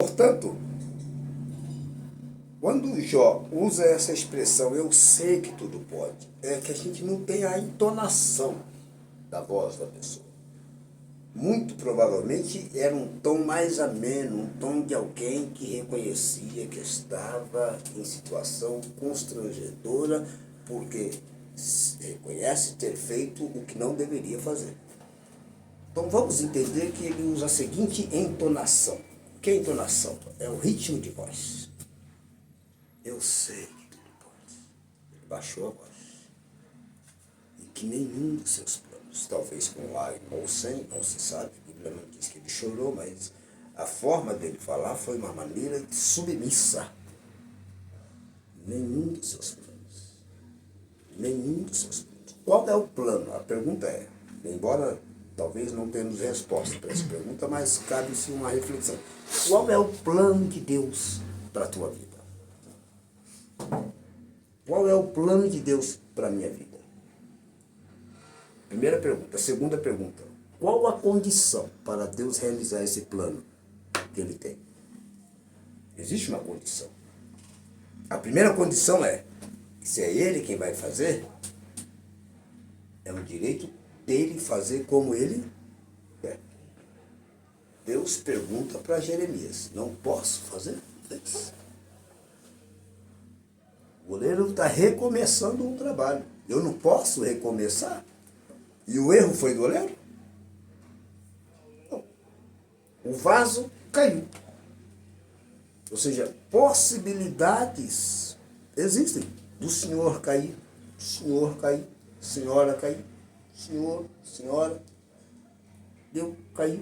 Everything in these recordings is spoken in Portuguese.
Portanto, quando Jó usa essa expressão, eu sei que tudo pode, é que a gente não tem a entonação da voz da pessoa. Muito provavelmente era um tom mais ameno, um tom de alguém que reconhecia que estava em situação constrangedora, porque reconhece ter feito o que não deveria fazer. Então vamos entender que ele usa a seguinte entonação. O que é entonação? É o ritmo de voz. Eu sei que tudo pode. Ele baixou a voz. E que nenhum dos seus planos, talvez com lágrima ou sem, não se sabe, a Bíblia não diz que ele chorou, mas a forma dele falar foi uma maneira submissa. Nenhum dos seus planos. Nenhum dos seus planos. Qual é o plano? A pergunta é, embora talvez não tenhamos resposta para essa pergunta, mas cabe-se uma reflexão. Qual é o plano de Deus para a tua vida? Qual é o plano de Deus para a minha vida? Primeira pergunta. Segunda pergunta. Qual a condição para Deus realizar esse plano que Ele tem? Existe uma condição. A primeira condição é, se é Ele quem vai fazer, é um direito dele fazer como Ele quer. Deus pergunta para Jeremias, não posso fazer? O goleiro está recomeçando um trabalho. Eu não posso recomeçar? E o erro foi do goleiro? Não. O vaso caiu. Ou seja, possibilidades existem do senhor cair, senhora cair, senhora, deu, caiu.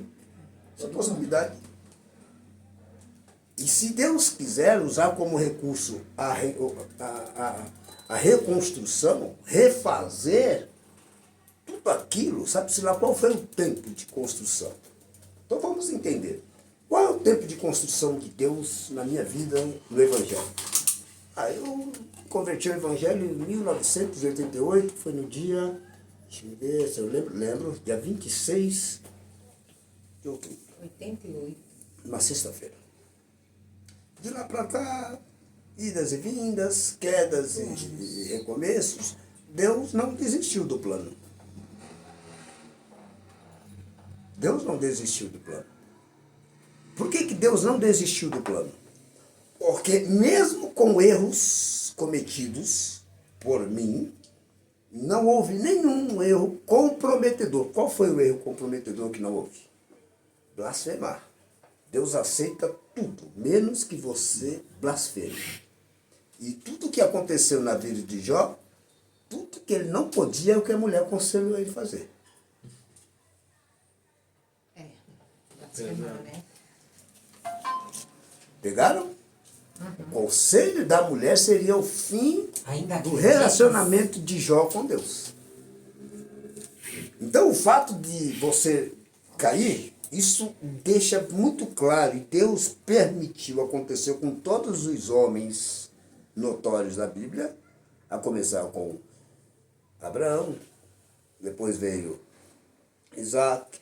Essa possibilidade. E se Deus quiser usar como recurso a reconstrução, refazer tudo aquilo, sabe-se lá qual foi o tempo de construção. Então vamos entender. Qual é o tempo de construção de Deus na minha vida no Evangelho? Eu converti ao Evangelho em 1988, foi no dia, deixa eu ver se eu lembro, dia 26 de outubro. 88. Uma sexta-feira. De lá para cá, idas e vindas, quedas e recomeços, Deus não desistiu do plano. Deus não desistiu do plano. Por que Deus não desistiu do plano? Porque mesmo com erros cometidos por mim, não houve nenhum erro comprometedor. Qual foi o erro comprometedor que não houve? Blasfemar. Deus aceita tudo, menos que você blasfeme. E tudo que aconteceu na vida de Jó, tudo que ele não podia é o que a mulher aconselhou ele fazer. Blasfemar, né? Pegaram? O conselho da mulher seria o fim do que relacionamento de Jó com Deus. Então o fato de você cair, isso deixa muito claro, e Deus permitiu, aconteceu com todos os homens notórios da Bíblia, a começar com Abraão, depois veio Isaac,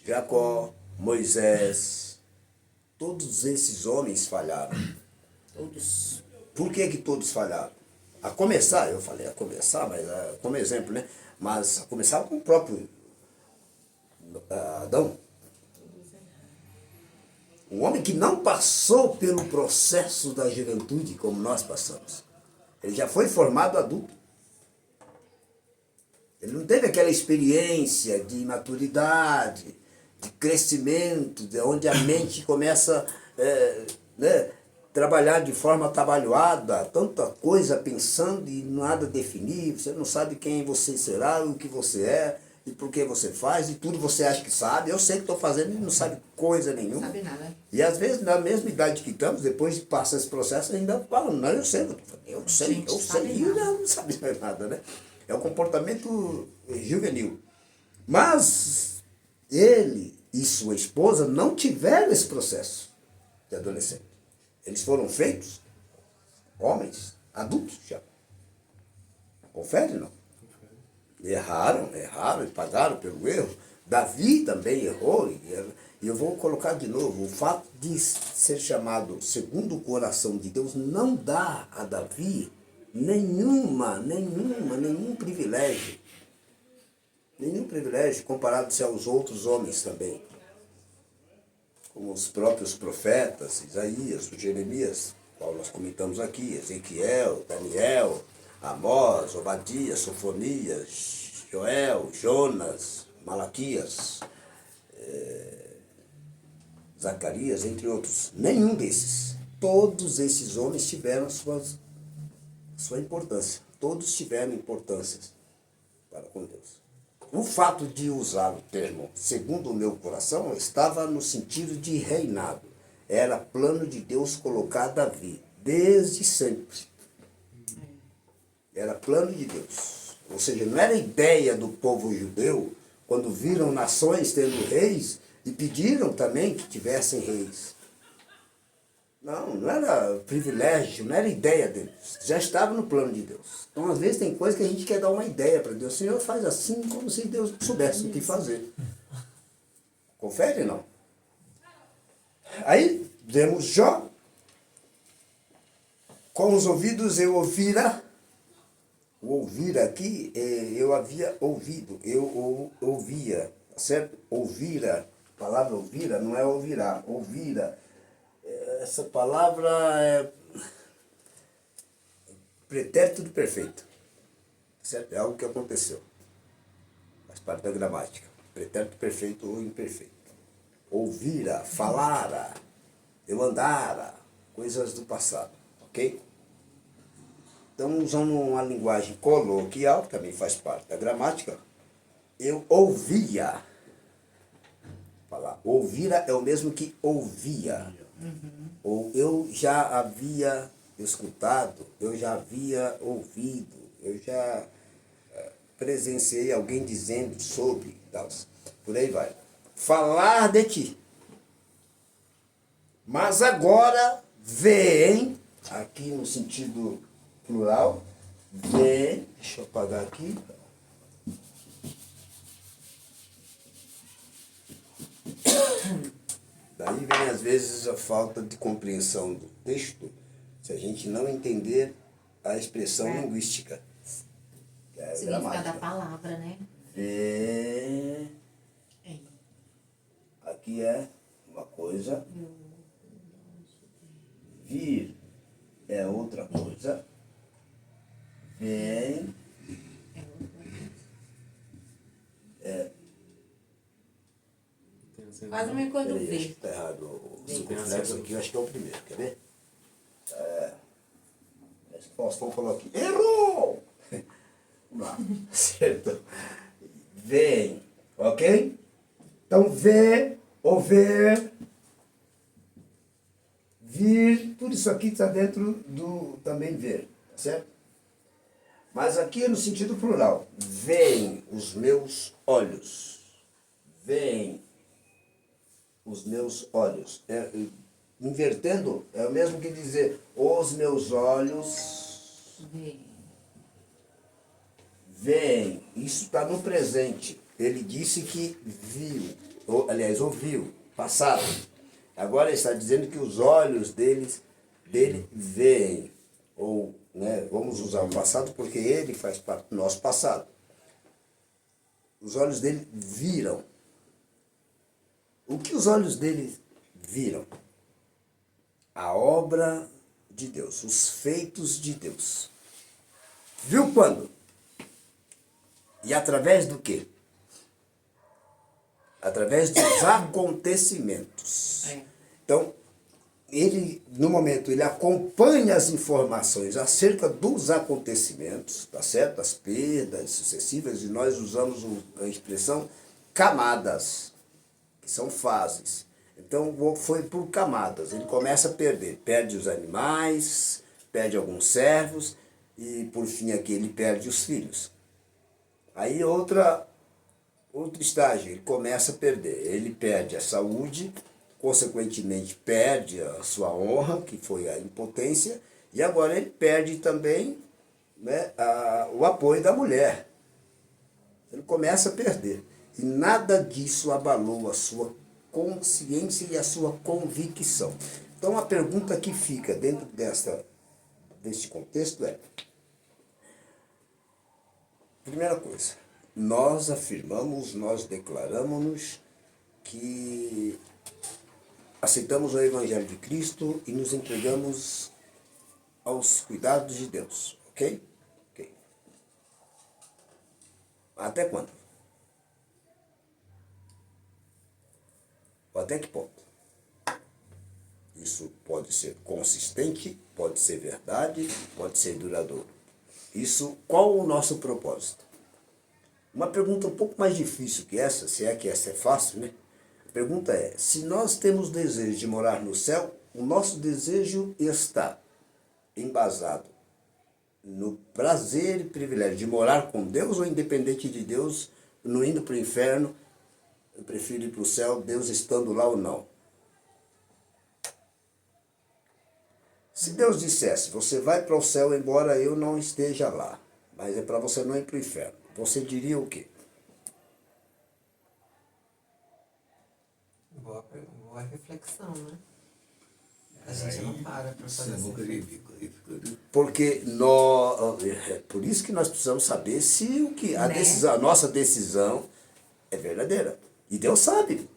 Jacó, Moisés. Todos esses homens falharam. Todos. Por que todos falharam? A começar, eu falei a começar, mas como exemplo, né? Mas a começar com o próprio Adão. Um homem que não passou pelo processo da juventude como nós passamos. Ele já foi formado adulto. Ele não teve aquela experiência de maturidade, de crescimento, de onde a mente começa trabalhar de forma atabalhoada, tanta coisa pensando e nada definir, você não sabe quem você será, o que você é, e por que você faz, e tudo você acha que sabe. Eu sei que estou fazendo e não sabe coisa nenhuma. Não sabe nada. E às vezes, na mesma idade que estamos, depois de passar esse processo, ainda falam, não, eu sei, eu sei, e não sabe mais nada, né? É um comportamento juvenil. Mas ele e sua esposa não tiveram esse processo de adolescente. Eles foram feitos homens, adultos já. Confere, não? Erraram e pagaram pelo erro. Davi também errou E eu vou colocar de novo, o fato de ser chamado segundo o coração de Deus não dá a Davi nenhum privilégio. Nenhum privilégio comparado-se aos outros homens também. Como os próprios profetas, Isaías, Jeremias, qual nós comentamos aqui, Ezequiel, Daniel, Amós, Obadias, Sofonias, Joel, Jonas, Malaquias, Zacarias, entre outros. Nenhum desses. Todos esses homens tiveram sua importância. Todos tiveram importâncias para com Deus. O fato de usar o termo segundo o meu coração estava no sentido de reinado. Era plano de Deus colocar Davi, desde sempre. Era plano de Deus. Ou seja, não era ideia do povo judeu, quando viram nações tendo reis, e pediram também que tivessem reis. Não era privilégio, não era ideia deles. Já estava no plano de Deus. Então, às vezes, tem coisa que a gente quer dar uma ideia para Deus. O Senhor faz assim, como se Deus soubesse o que fazer. Confere, não? Aí, vemos Jó. Com os ouvidos eu ouvira. O ouvir aqui, eu havia ouvido. Eu ouvia, certo? Ouvira. A palavra ouvira não é ouvirá. Ouvira. Essa palavra é pretérito do perfeito. Certo? É algo que aconteceu. Faz parte da gramática. Pretérito perfeito ou imperfeito. Ouvira, falara, eu andara, coisas do passado. Ok? Então, usando uma linguagem coloquial, que também faz parte da gramática, eu ouvia. Falar ouvira é o mesmo que ouvia. Ou eu já havia escutado, eu já havia ouvido, eu já presenciei alguém dizendo sobre, tal. Por aí vai. Falar de ti. Mas agora vem, aqui no sentido plural, vem, deixa eu apagar aqui. Daí vem, às vezes, a falta de compreensão do texto, se a gente não entender a expressão linguística. Que é o significado da palavra, né? Aqui é uma coisa. Vir é outra coisa. Vem Quase uma coisa do acho que ver. está errado. O circunflexo aqui, eu acho que é o primeiro, quer ver? Acho que o Faustão falou aqui. Errou! Vamos lá. Certo. Vem, ok? Então, ver, ouvir, vir, tudo isso aqui está dentro do também ver, tá certo? Mas aqui é no sentido plural. Vêm os meus olhos. Vêm os meus olhos. Invertendo, é o mesmo que dizer os meus olhos veem. Isso está no presente. Ele disse que viu, aliás, ouviu, passado. Agora ele está dizendo que os olhos dele veem. Ou, né, vamos usar o passado porque ele faz parte do nosso passado. Os olhos dele viram. O que os olhos dele viram? A obra de Deus, os feitos de Deus. Viu quando? E através do quê? Através dos acontecimentos. Então, ele, no momento, ele acompanha as informações acerca dos acontecimentos, tá certo? As perdas sucessivas, e nós usamos a expressão camadas, que são fases. Então, foi por camadas. Ele começa a perder. Perde os animais, perde alguns servos, e, por fim, aqui ele perde os filhos. Aí, outro estágio, ele começa a perder. Ele perde a saúde, consequentemente perde a sua honra, que foi a impotência, e agora ele perde também, né, o apoio da mulher. Ele começa a perder. E nada disso abalou a sua consciência e a sua convicção. Então a pergunta que fica dentro deste contexto é: primeira coisa, nós afirmamos, nós declaramos que aceitamos o Evangelho de Cristo e nos entregamos aos cuidados de Deus, ok? Ok. Até quando? Até que ponto? Isso pode ser consistente, pode ser verdade, pode ser duradouro. Isso, qual o nosso propósito? Uma pergunta um pouco mais difícil que essa, se é que essa é fácil, né? A pergunta é: se nós temos desejo de morar no céu, o nosso desejo está embasado no prazer e privilégio de morar com Deus, ou independente de Deus, não indo para o inferno, eu prefiro ir para o céu, Deus estando lá ou não? Se Deus dissesse: você vai para o céu embora eu não esteja lá, mas é para você não ir para o inferno, você diria o quê? Boa reflexão, né? A gente não para fazer essa reflexão. Porque é por isso que nós precisamos saber se o que a Né? decisão, a nossa decisão é verdadeira. E Deus sabe.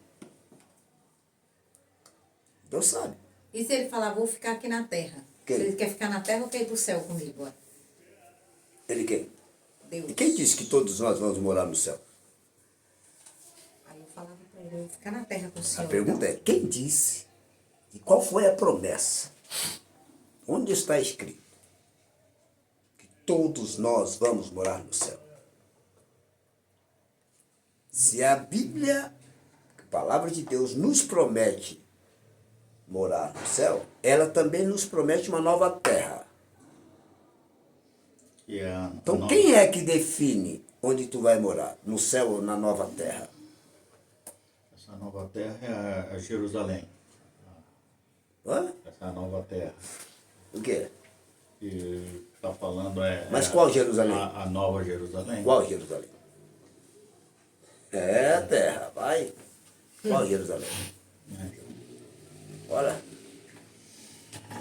Deus sabe. E se ele falar, vou ficar aqui na terra? Quem? Se ele quer ficar na terra ou quer ir pro céu comigo? Ó? Ele quem? Deus. E quem disse que todos nós vamos morar no céu? Aí eu falava pra ele, eu vou ficar na terra com o A senhor. pergunta é: quem disse? E qual foi a promessa? Onde está escrito que todos nós vamos morar no céu? Se a Bíblia, a palavra de Deus, nos promete morar no céu, ela também nos promete uma nova terra. Então quem é que define onde tu vai morar? No céu ou na nova terra? Essa nova terra é Jerusalém. Hã? Essa nova terra. O quê? Que está falando Mas qual Jerusalém? A nova Jerusalém. Qual Jerusalém? É terra, vai. Qual Jerusalém? Olha.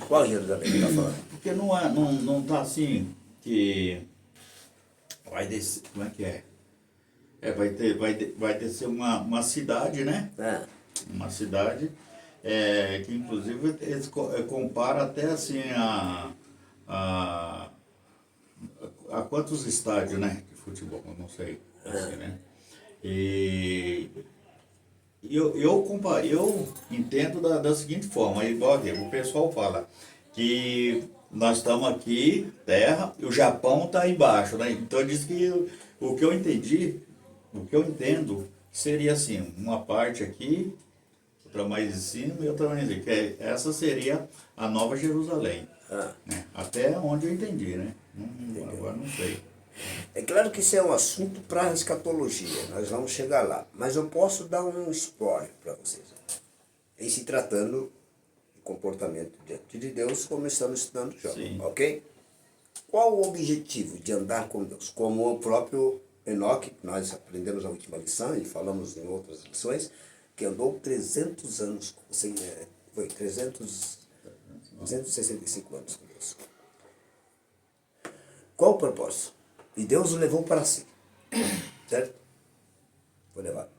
Qual Jerusalém que está falando? Porque não tá assim que vai descer, como é que é? Vai descer uma cidade, né? É. Uma cidade que inclusive eles comparam até assim a quantos estádios, né? De futebol, eu não sei. Assim, né? E eu entendo da seguinte forma, igual aqui, o pessoal fala que nós estamos aqui, terra, e o Japão está embaixo, né? Então diz que o que eu entendo seria assim, uma parte aqui, outra mais em cima e outra mais em cima, que essa seria a Nova Jerusalém. Né? Até onde eu entendi, né? Agora não sei. É claro que isso é um assunto para a escatologia, nós vamos chegar lá. Mas eu posso dar um spoiler para vocês. Em se tratando de comportamento diante de Deus, como estamos estudando já, ok? Qual o objetivo de andar com Deus? Como o próprio Enoque, que nós aprendemos na última lição e falamos em outras lições, que andou 300 anos, foi 265 anos com Deus. Qual o propósito? E Deus o levou para si. Certo? Foi levado.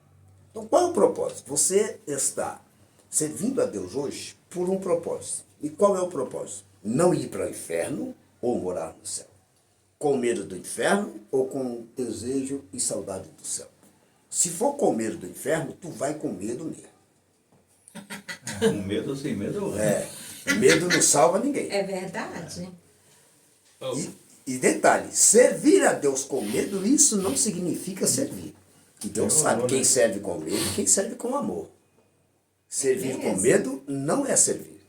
Então qual é o propósito? Você está servindo a Deus hoje por um propósito. E qual é o propósito? Não ir para o inferno ou morar no céu. Com medo do inferno ou com desejo e saudade do céu. Se for com medo do inferno, tu vai com medo mesmo. Com medo ou sem medo? Medo não salva ninguém. É verdade. E detalhe, servir a Deus com medo, isso não significa servir. E Deus sabe quem serve com medo e quem serve com amor. Servir com medo não é servir.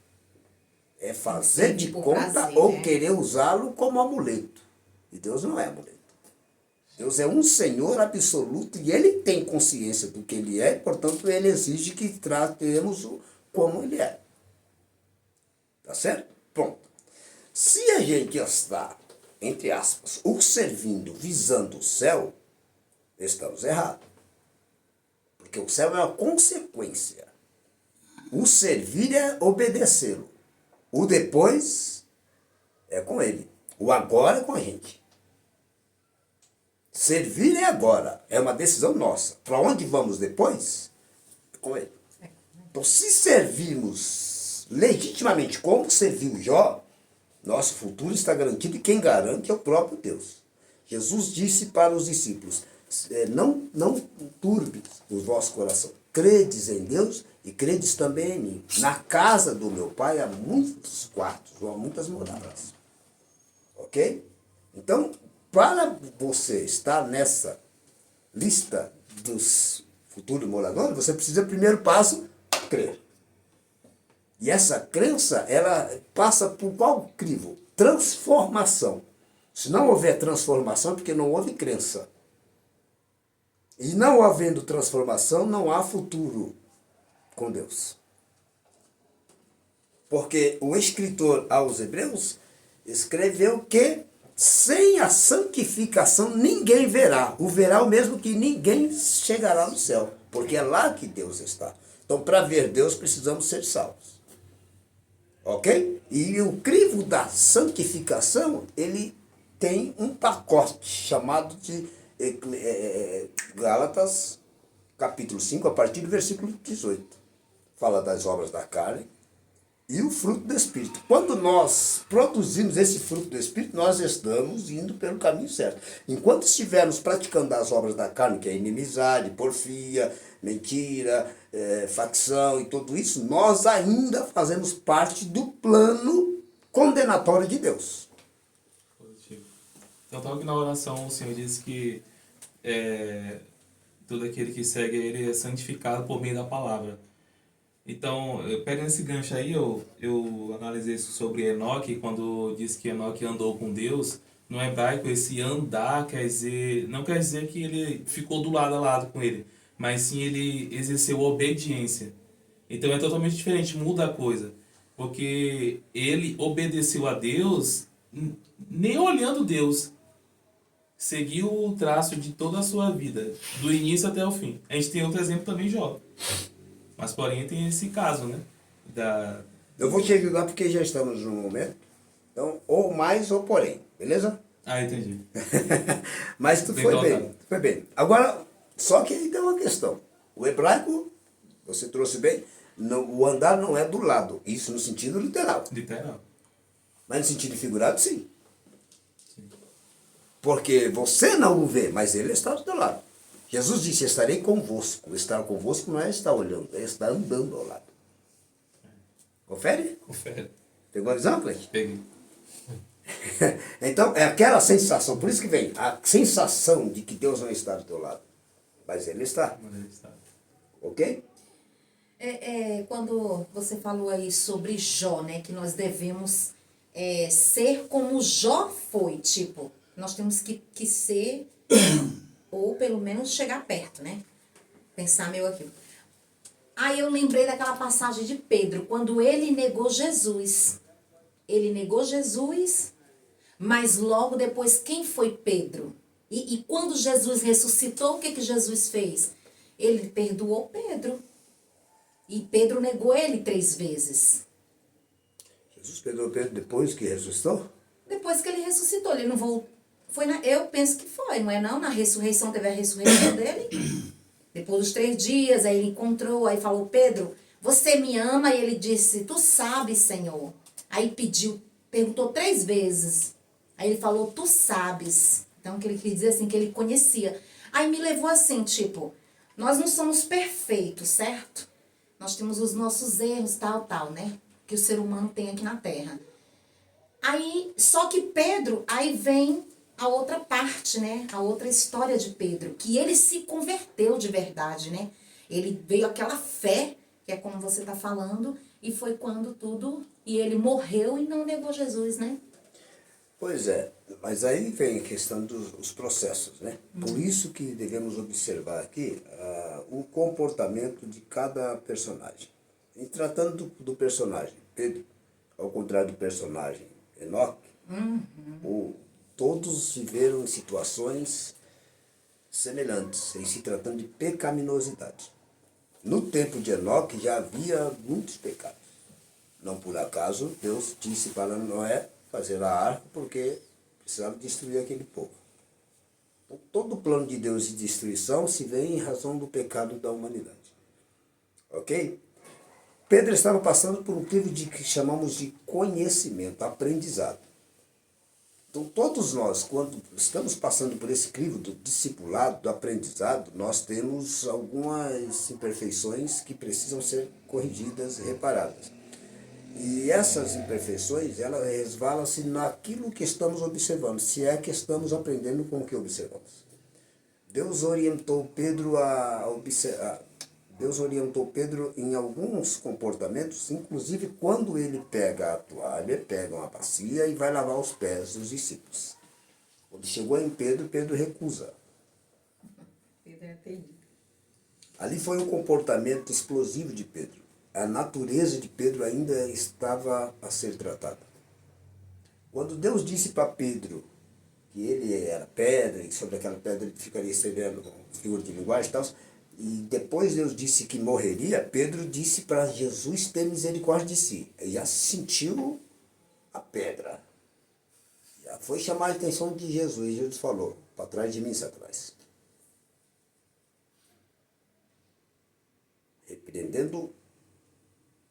É fazer de conta ou querer usá-lo como amuleto. E Deus não é amuleto. Deus é um Senhor absoluto e Ele tem consciência do que Ele é, portanto Ele exige que tratemos como Ele é. Tá certo? Pronto. Se a gente está, entre aspas, o servindo, visando o céu, estamos errados. Porque o céu é uma consequência O servir é obedecê-lo. O depois é com ele. O agora é com a gente. Servir é agora. É uma decisão nossa. Para onde vamos depois? É com ele. Então, se servirmos legitimamente como serviu Jó, nosso futuro está garantido e quem garante é o próprio Deus. Jesus disse para os discípulos, não turbes o vosso coração. Credes em Deus e credes também em mim. Na casa do meu pai há muitos quartos, ou há muitas moradas. Ok? Então, para você estar nessa lista dos futuros moradores, você precisa, primeiro passo, crer. E essa crença, ela passa por qual crivo? Transformação. Se não houver transformação, é porque não houve crença. E não havendo transformação, não há futuro com Deus. Porque o escritor aos Hebreus escreveu que sem a santificação ninguém verá. O verá é o mesmo que ninguém chegará no céu. Porque é lá que Deus está. Então, para ver Deus, precisamos ser salvos. Ok? E o crivo da santificação, ele tem um pacote chamado de Gálatas, capítulo 5, a partir do versículo 18. Fala das obras da carne e o fruto do Espírito. Quando nós produzimos esse fruto do Espírito, nós estamos indo pelo caminho certo. Enquanto estivermos praticando as obras da carne, que é inimizade, porfia, mentira, facção e tudo isso, nós ainda fazemos parte do plano condenatório de Deus. Positivo. Então, que na oração o Senhor disse que todo aquele que segue ele é santificado por meio da palavra. Então, pegando esse gancho aí, eu analisei isso sobre Enoque, quando diz que Enoque andou com Deus. No hebraico, esse andar não quer dizer que ele ficou do lado a lado com ele, mas sim ele exerceu obediência. Então é totalmente diferente, muda a coisa. Porque ele obedeceu a Deus, nem olhando Deus. Seguiu o traço de toda a sua vida, do início até o fim. A gente tem outro exemplo também, Jó. Mas, porém, tem esse caso, né? Eu vou te ajudar porque já estamos num momento. Então, ou mais ou porém. Beleza? Ah, entendi. Mas tu foi bem. Agora, só que aí tem uma questão. O hebraico, você trouxe bem, o andar não é do lado. Isso no sentido literal. Literal. Mas no sentido figurado, sim. Porque você não o vê, mas ele está do teu lado. Jesus disse, estarei convosco. Estar convosco não é estar olhando, é estar andando ao lado. Confere? Confere. Pegou a visão, Cleiton? Peguei. Então, é aquela sensação, por isso que vem a sensação de que Deus não está do teu lado. Mas ele está. Mas ele está. Ok? Quando você falou aí sobre Jó, né? Que nós devemos ser como Jó foi, tipo, nós temos que ser, ou pelo menos chegar perto, né? Pensar meio aquilo. Aí eu lembrei daquela passagem de Pedro, quando ele negou Jesus. Ele negou Jesus, mas logo depois, quem foi Pedro? E quando Jesus ressuscitou, o que Jesus fez? Ele perdoou Pedro. E Pedro negou ele 3 vezes. Jesus perdoou Pedro depois que ressuscitou? Depois que ele ressuscitou, ele não voltou. Eu penso que foi, não é não? Na ressurreição, teve a ressurreição dele. Depois dos 3 dias, aí ele encontrou, aí falou, Pedro, você me ama? E ele disse, tu sabes, Senhor. Aí perguntou 3 vezes. Aí ele falou, tu sabes. Então, que ele queria dizer assim, que ele conhecia. Aí me levou assim, tipo, nós não somos perfeitos, certo? Nós temos os nossos erros, tal, né? Que o ser humano tem aqui na Terra. Aí, só que Pedro, aí vem a outra parte, né? A outra história de Pedro, que ele se converteu de verdade, né? Ele veio aquela fé, que é como você está falando, e foi quando tudo... E ele morreu e não negou Jesus, né? Pois é, mas aí vem a questão dos processos, né? Por isso que devemos observar aqui o comportamento de cada personagem. Em tratando do personagem Pedro, ao contrário do personagem Enoque, todos viveram em situações semelhantes, em se tratando de pecaminosidade. No tempo de Enoque já havia muitos pecados. Não por acaso Deus disse para Noé fazer a arca porque precisava destruir aquele povo. Então, todo o plano de Deus de destruição se vê em razão do pecado da humanidade. Ok? Pedro estava passando por um período que chamamos de conhecimento, aprendizado. Então, todos nós, quando estamos passando por esse crivo do discipulado, do aprendizado, nós temos algumas imperfeições que precisam ser corrigidas e reparadas. E essas imperfeições, elas resvalam-se naquilo que estamos observando, se é que estamos aprendendo com o que observamos. Deus orientou Pedro a observar. Deus orientou Pedro em alguns comportamentos, inclusive quando ele pega a toalha, pega uma bacia e vai lavar os pés dos discípulos. Quando chegou em Pedro, Pedro recusa. Pedro é terrível. Ali foi um comportamento explosivo de Pedro. A natureza de Pedro ainda estava a ser tratada. Quando Deus disse para Pedro que ele era pedra, e sobre aquela pedra ele ficaria escrevendo figura de linguagem e tal, e depois Deus disse que morreria, Pedro disse para Jesus ter misericórdia de si. Ele já sentiu a pedra. Já foi chamar a atenção de Jesus. Jesus falou, para trás de mim, Satanás. Repreendendo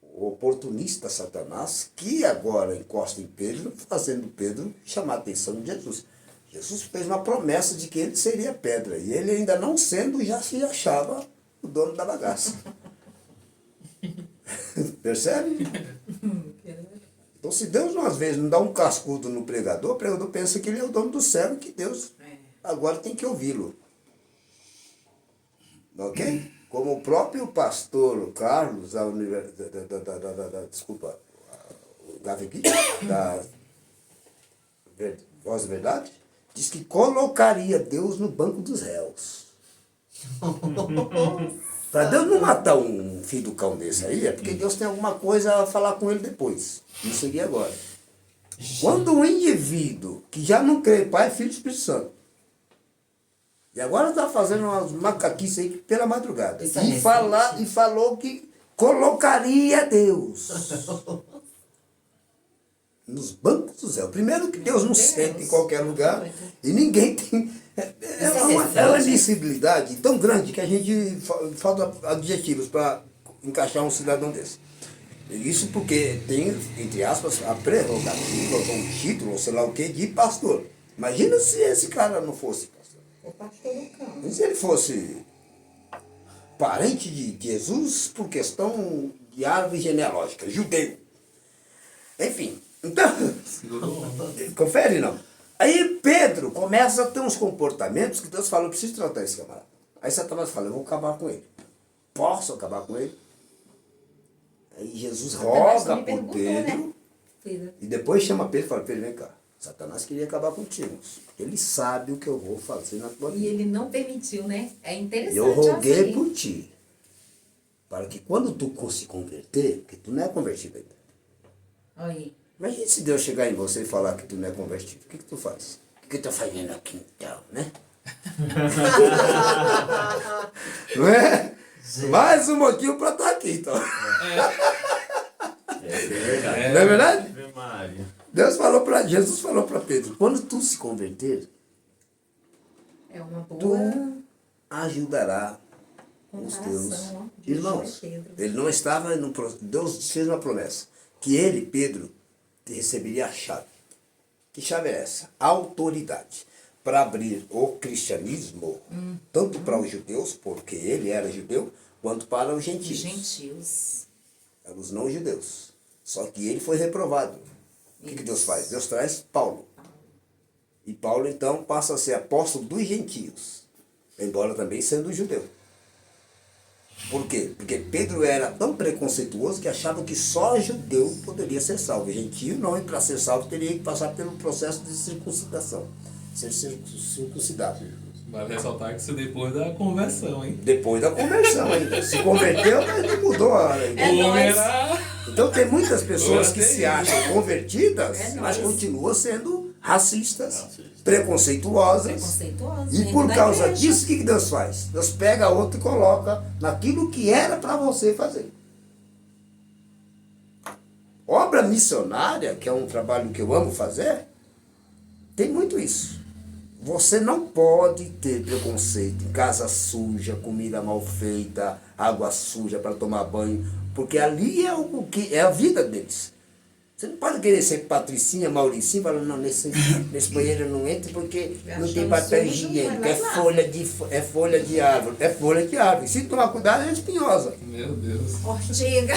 o oportunista Satanás, que agora encosta em Pedro, fazendo Pedro chamar a atenção de Jesus. Jesus fez uma promessa de que ele seria pedra, e ele ainda não sendo, já se achava o dono da bagaça. Percebe? Então, se Deus, às vezes, não dá um cascudo no pregador, o pregador pensa que ele é o dono do céu e que Deus agora tem que ouvi-lo. Ok? Como o próprio pastor Carlos, da Voz da Verdade, diz que colocaria Deus no banco dos réus. Para Deus não matar um filho do cão desse aí, é porque Deus tem alguma coisa a falar com ele depois. Isso aqui agora. Quando um indivíduo que já não crê Pai, Filho e Espírito Santo, e agora está fazendo umas macaquices aí pela madrugada, e falou que colocaria Deus nos bancos do céu. Primeiro que Deus não senta em qualquer lugar e ninguém tem. É uma insensibilidade tão grande que a gente falta adjetivos para encaixar um cidadão desse. Isso porque tem, entre aspas, a prerrogativa, ou um título, ou sei lá o que, de pastor. Imagina se esse cara não fosse pastor. O pastor do campo. E se ele fosse parente de Jesus por questão de árvore genealógica, judeu. Enfim. Então, confere não. Aí Pedro começa a ter uns comportamentos que Deus fala, eu preciso tratar esse camarada. Aí Satanás fala, eu vou acabar com ele. Posso acabar com ele? Aí Jesus roga por Pedro, né? e depois chama Pedro e fala, Pedro, vem cá. Satanás queria acabar contigo. Ele sabe o que eu vou fazer na tua vida. E ele não permitiu, né? É interessante. Eu roguei assim. por ti. Para que quando tu se converter, porque tu não é convertido ainda. Aí. Imagina se Deus chegar em você e falar que tu não é convertido. O que tu faz? O que tu tá fazendo aqui então, né? Não é? Mais um motivo para estar aqui, então. Não é verdade? Jesus falou para Pedro, quando tu se converter, É uma tu boa ajudará os teus comparação, ó, de irmãos. Jó e Pedro. Ele não estava no Deus fez uma promessa que ele, Pedro, receberia a chave. Que chave é essa? Autoridade para abrir o cristianismo, tanto para os judeus, porque ele era judeu, quanto para os gentios. Gentios. Para os não judeus. Só que ele foi reprovado. O que Deus faz? Deus traz Paulo. E Paulo, então, passa a ser apóstolo dos gentios, embora também sendo judeu. Por quê? Porque Pedro era tão preconceituoso que achava que só judeu poderia ser salvo. Gentio não, e para ser salvo teria que passar pelo processo de circuncidação. Ser circuncidado. Vale ressaltar que isso depois da conversão, hein? Depois da conversão ainda. Se converteu, mas não mudou a É O homem nóis. era... Então tem muitas pessoas que se acham convertidas, É mas nóis. continuam sendo racistas, Racista. preconceituosas. Preconceituosa. E dentro por da causa igreja. disso, o que Deus faz? Deus pega outro e coloca naquilo que era para você fazer. Obra missionária, que é um trabalho que eu amo fazer, tem muito isso. Você não pode ter preconceito em casa suja, comida mal feita, água suja para tomar banho, porque ali é o que é a vida deles. Você não pode querer ser Patricinha, Mauricinho, falando, não, nesse banheiro eu não entro porque não tem papel higiênico, é folha de árvore, é folha de árvore. Se tomar cuidado, é espinhosa. Meu Deus. Ortiga.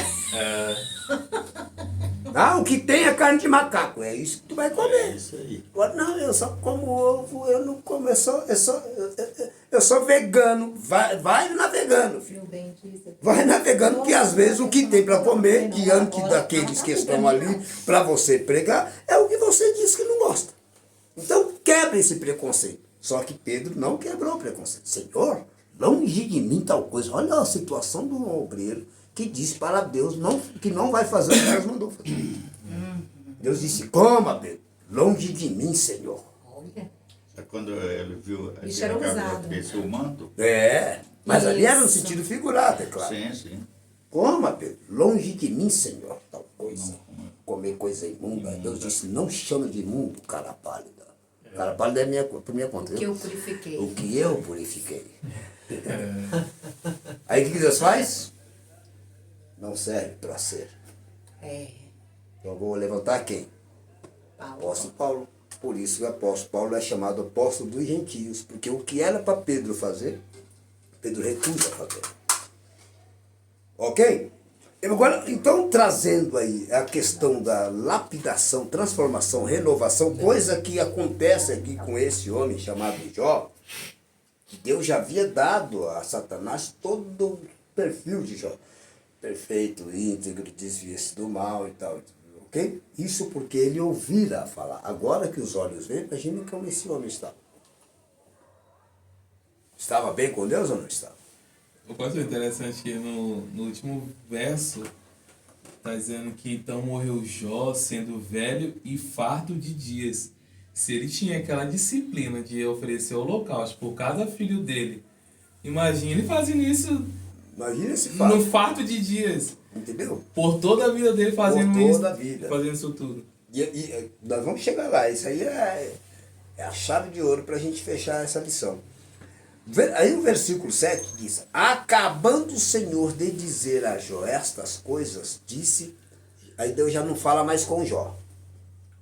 Ah, o que tem é carne de macaco, é isso que tu vai É comer. isso aí. Agora, não, eu só como ovo, eu não como, eu sou vegano. Vai navegando, filho. Meu bem, disse. Vai navegando, porque às vezes o que tem para comer, diante daqueles que estão ali, para você pregar, é o que você diz que não gosta. Então, quebre esse preconceito. Só que Pedro não quebrou o preconceito. Senhor, longe de mim tal coisa. Olha a situação do obreiro que disse para Deus que não vai fazer o que Deus mandou fazer. Deus disse, coma, Pedro, longe de mim, Senhor. Olha. É quando ele viu Bicho era ousado. desceu o manto. Mas ali era no Isso. sentido figurado, é claro. Sim, sim. Coma, Pedro, longe de mim, Senhor, tal coisa. Comer coisa imunda. Deus disse, não chame de imundo, cara pálida. Cara pálida é por minha conta. O que eu purifiquei. O que eu purifiquei. Aí o que Deus faz? Não serve para ser. É. Então eu vou levantar quem? Paulo. Apóstolo Paulo. Por isso o apóstolo Paulo é chamado apóstolo dos gentios. Porque o que era para Pedro fazer, Pedro recusa fazer. Ok? Agora, então, trazendo aí a questão da lapidação, transformação, renovação, coisa que acontece aqui com esse homem chamado Jó, que Deus já havia dado a Satanás todo o perfil de Jó. Perfeito, íntegro, desvia-se do mal e tal. Ok? Isso porque ele ouvira falar. Agora que os olhos veem, imagine como esse homem estava. Estava bem com Deus ou não estava? O quanto é interessante que no último verso está dizendo que então morreu Jó sendo velho e farto de dias. Se ele tinha aquela disciplina de oferecer holocausto por cada filho dele, imagine fazendo isso Imagina esse fato. no farto de dias. Entendeu? Por toda a vida dele fazendo Por toda isso. a vida. Fazendo isso tudo. E nós vamos chegar lá. Isso aí é a chave de ouro para a gente fechar essa lição. Aí o versículo 7 diz, acabando o Senhor de dizer a Jó estas coisas, disse, aí Deus já não fala mais com Jó.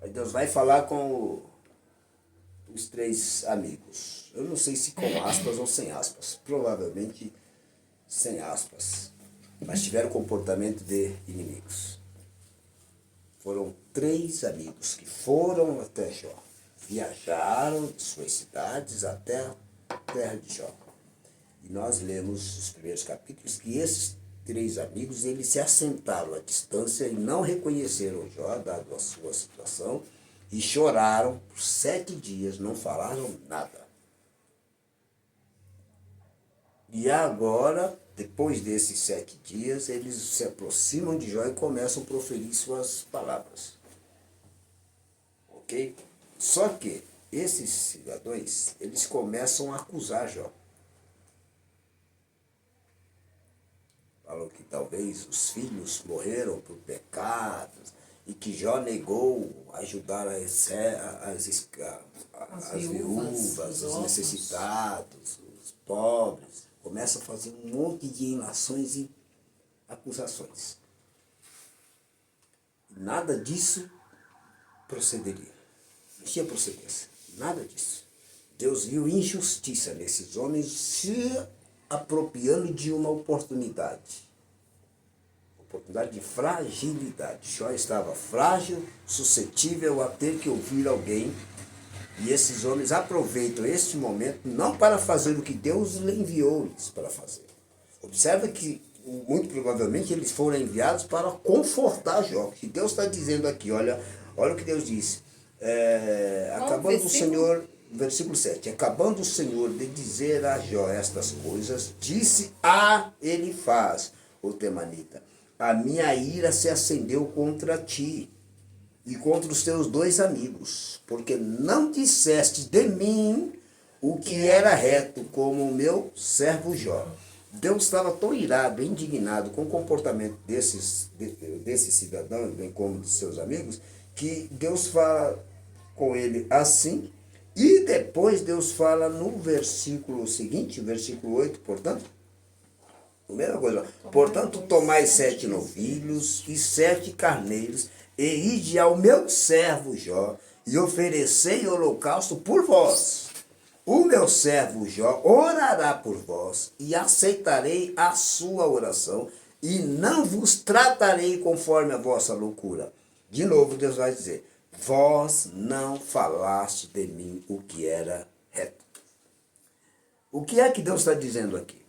Aí Deus vai falar com os três amigos. Eu não sei se com aspas ou sem aspas. Provavelmente sem aspas. Mas tiveram comportamento de inimigos. Foram três amigos que foram até Jó. Viajaram de suas cidades até a terra de Jó. E nós lemos os primeiros capítulos que esses três amigos, eles se assentaram à distância e não reconheceram Jó, dado a sua situação, e choraram por 7 dias, não falaram nada. E agora, depois desses 7 dias, eles se aproximam de Jó e começam a proferir suas palavras. Ok? Só que esses cidadãos, eles começam a acusar Jó. Falam que talvez os filhos morreram por pecados e que Jó negou ajudar as viúvas, os órfãos. necessitados, os pobres. Começa a fazer um monte de ilações e acusações. Nada disso procederia. Não tinha procedência. Nada disso. Deus viu injustiça nesses homens se apropriando de uma oportunidade. Oportunidade de fragilidade. Jó estava frágil, suscetível a ter que ouvir alguém. E esses homens aproveitam este momento não para fazer o que Deus lhe enviou-lhes para fazer. Observa que, muito provavelmente, eles foram enviados para confortar Jó. Que Deus está dizendo aqui, olha o que Deus disse. Acabando o Senhor, versículo 7, acabando o Senhor de dizer a Jó estas coisas, disse a Elifaz, o temanita, a minha ira se acendeu contra ti. e contra os teus 2 amigos, porque não disseste de mim o que era reto, como o meu servo Jó. Deus estava tão irado, indignado com o comportamento desse cidadão, bem como de seus amigos, que Deus fala com ele assim, e depois Deus fala no versículo seguinte, versículo 8, portanto, a mesma coisa. Portanto, tomai 7 novilhos e 7 carneiros, e ide ao meu servo Jó, e oferecei holocausto por vós. O meu servo Jó orará por vós, e aceitarei a sua oração, e não vos tratarei conforme a vossa loucura. De novo, Deus vai dizer, vós não falaste de mim o que era reto. O que é que Deus está dizendo aqui?